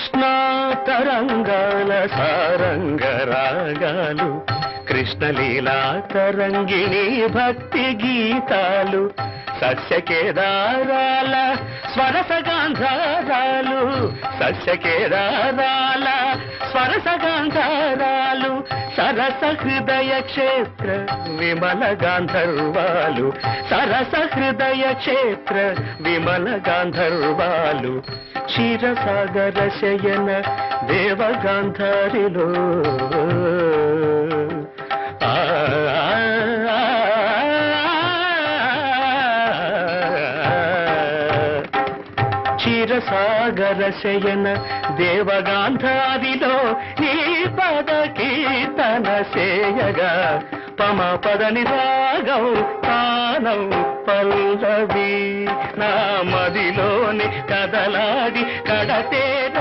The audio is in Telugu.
కృష్ణ తరంగాల సారంగ రాగాలు, కృష్ణలీలా తరంగిణి భక్తి గీతాలు, సస్యకేదారాల స్వరసగాంధారాలు, సస్యకేదారాల స్వరసగాంధారాలు, సరస హృదయ క్షేత్ర విమల గాంధర్వాలు, సరస హృదయ క్షేత్ర విమల గాంధర్వాలు, క్షీరసాగర శయన దేవగాంధారిలో క్షీరసాగర శయన దేవగాంధారిలో నీ పద కీర్తన సేయగా, పమ పదని రాగం తానం పల్లవి, నా మదిలోని కదలాడి కడతేన